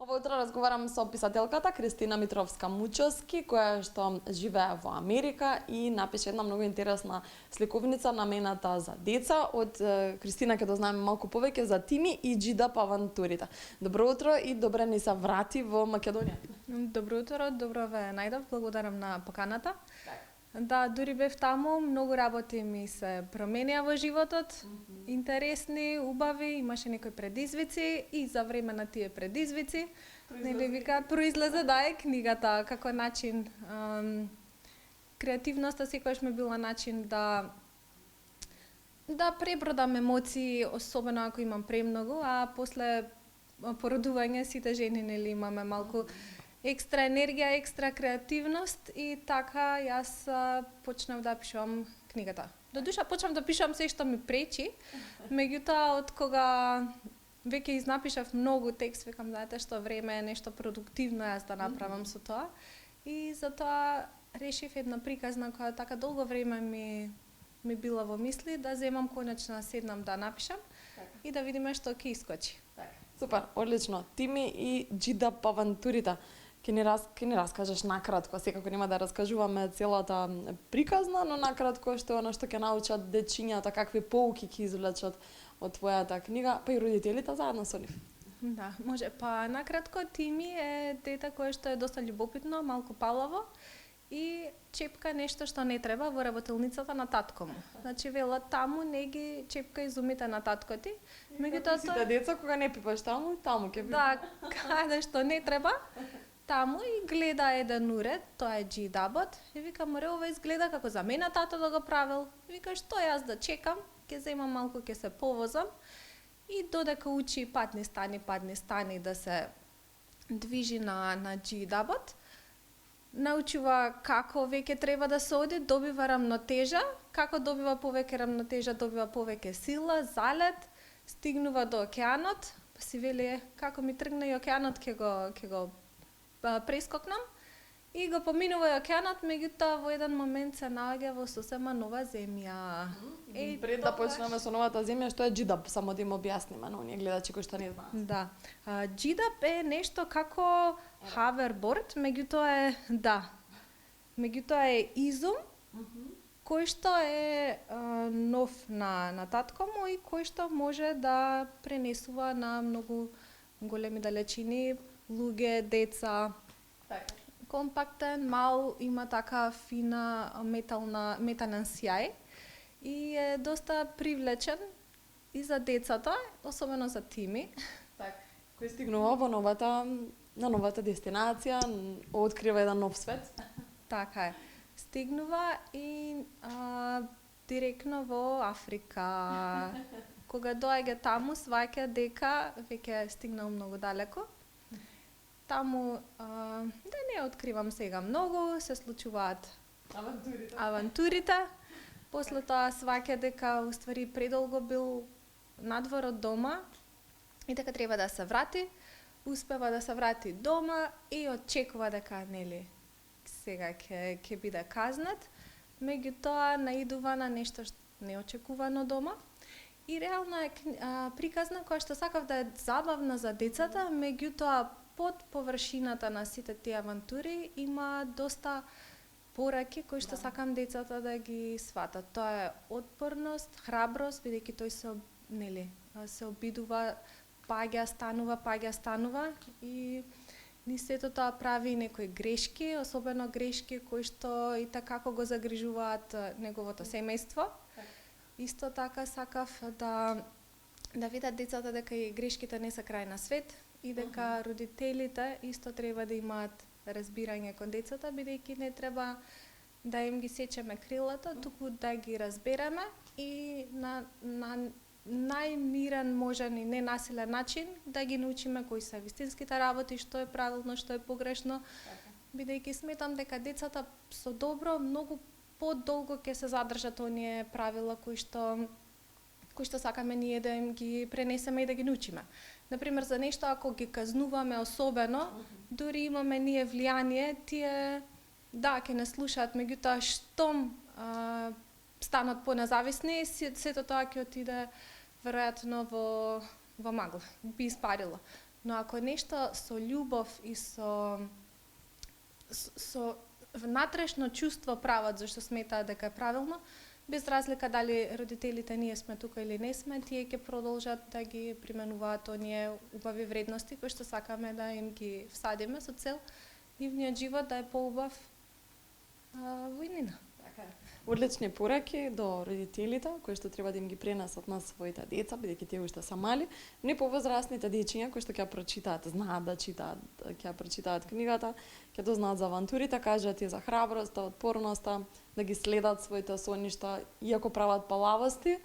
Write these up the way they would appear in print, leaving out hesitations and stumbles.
Ова утро разговарам со писателката Кристина Митровска-Мучовски, која што живее во Америка и напише една многу интересна сликовница намената за деца. Од Кристина ќе дознаеме малку повеќе за Тими и Џидап авантурите. Добро утро и добре ни се врати во Македонија. Добро утро, добро ве најдов, благодарам на поканата. Да, дури бев таму, многу работи ми се променија во животот, интересни, убави, имаше некои предизвици и за време на тие предизвици, нели вика, произлезе книгата како начин, креативноста секогаш ми била начин да пребродам емоции, особено ако имам премногу, а после породување сите жени нели имаме малку екстра енергија, екстра креативност и така јас почнав да пишувам книгата. Додуша почнав да пишувам се што ми пречи, меѓутоа од кога веќе изнапишав многу текст, викам знаете што време е нешто продуктивно јас да направам со тоа и затоа решив една приказна која така долго време ми била во мисли да земам конечно да седнам да напишам и да видиме што ќе искочи. Супер, одлично. Тими и Џидап авантурите. Ке ни раскажеш накратко, секако нема да раскажуваме целата приказна, но накратко што оно што ќе научат дечињата, какви поуки ќе извлечат од твојата книга, па и родителите заедно со нив. Да, може. Па накратко Тими е дете кое што е доста љубопитно, малку палаво и чепка нешто што не треба во работилницата на татко му. Значи вела таму не ги чепка изумите на татко ти. Меѓутоа сите деца кога не пипаш таму ќе пипаш. Да, каде што не треба. Таму и гледа еден уред, тоа е Џидабот, и вика, море, ова изгледа како за мене тато да го правил. И вика, што јас да чекам, ќе земам малку, ќе се повозам. И додека учи падни стани да се движи на Џидабот, научува како веќе треба да се оди, добива рамнотежа, како добива повеќе рамнотежа, добива повеќе сила, залет, стигнува до океанот, па си вели, како ми тргна и океанот ќе го прескокнам и го поминува и океанот, меѓутоа во еден момент се наоѓа во сосема нова земја. Пред да почнеме со новата земја, што е Џидап, само да им објасниме на оние гледачи кои што не знаат. Да. Џидап е нешто како хаверборд, меѓутоа е изум кој што е нов на татко му и кој што може да пренесува на многу големи далечини луѓе, деца. Компактен, мал, има така фина метален сјај и е доста привлечен и за децата, особено за Тими. Кој стигнува во на новата дестинација, открива еден нов свет. Така е. Стигнува и директно во Африка. Кога доаѓа таму, сваќа дека веќе е стигнал многу далеко. Таму, да не откривам сега многу, се случуваат авантурите. После тоа сваќа дека уствари предолго бил надвор од дома и дека треба да се врати. Успева да се врати дома и очекува дека нели сега ќе биде казнет. Меѓутоа наидува на нешто неочекувано дома. И реално е приказна која што сакав да е забавна за децата, меѓутоа под површината на сите тие авантури има доста пораки кои што сакам децата да ги сватат. Тоа е отпорност, храброст, бидејќи тој се обидува, паѓа, станува и ни сето тоа прави некои грешки, особено грешки кои што и така го загрижуваат неговото семејство. Исто така сакав да видат децата дека и грешките не се крај на свет и дека родителите исто треба да имаат разбирање кон децата, бидејќи не треба да им ги сечеме крилата, туку да ги разбереме и на најмирен можен и ненасилен начин да ги научиме кои се вистинските работи, што е правилно, што е погрешно, бидејќи сметам дека децата со добро многу подолго ќе се задржат оние правила кои што сакаме ние да им ги пренесеме и да ги научиме. Например, за нешто ако ги казнуваме особено, дури имаме ние влијание, тие ќе не слушаат, меѓутоа штом станат понезависни, сето тоа ќе отиде веројатно во магла, би испарило. Но ако е нешто со љубов и со внатрешно чувство прават зашто сметаат дека е правилно, без разлика дали родителите ние сме тука или не сме, тие ќе продолжат да ги применуваат оние убави вредности кои што сакаме да им ги всадиме со цел нивниот живот да е поубав во иднина. Одлични пораки до родителите кои што треба да им ги пренесат на своите деца, бидејќи тие уште се мали, но и повозрастните дечиња кои што ќе прочитаат, знаат да читаат, ќе прочитаат книгата, ќе дознаат за авантурите, кажат и за храброста, отпорноста, да ги следат своите соништа, иако прават палавости,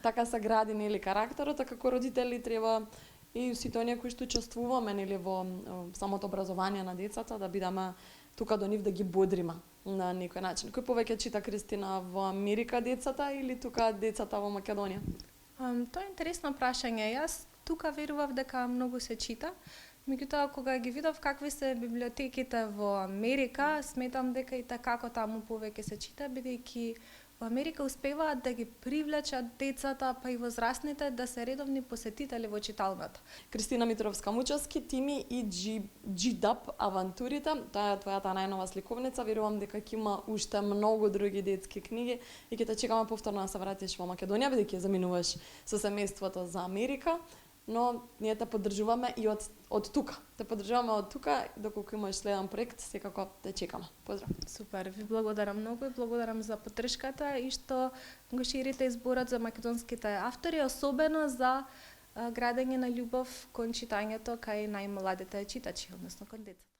така се гради нели карактерот, а како родители треба и сите оние кои што учествуваме нели во самото образование на децата да бидеме тука до нив да ги бодриме на некој начин. Кој повеќе чита, Кристина, во Америка децата или тука децата во Македонија? Тоа е интересно прашање. Јас тука верував дека многу се чита, меѓутоа кога ги видов какви се библиотеките во Америка, сметам дека и како таму повеќе се чита, бидејќи во Америка успеваат да ги привлечат децата, па и возрастните да се редовни посетители во читалната. Кристина Митровска-Мучовски, Тими и Джидап авантурите, таа е твојата најнова сликовница, верувам дека ќе има уште многу други детски книги и ќе те чекаме повторно да се вратиш во Македонија, бидејќи заминуваш со семејството за Америка, но ние те поддржуваме и од тука. Те поддржуваме од тука, доколку имаш следен проект, секако те чекаме. Поздрав. Супер, ви благодарам многу и благодарам за поддршката и што го ширите изборот за македонските автори, особено за градење на љубов кон читањето кај најмладите читачи, односно кон децата.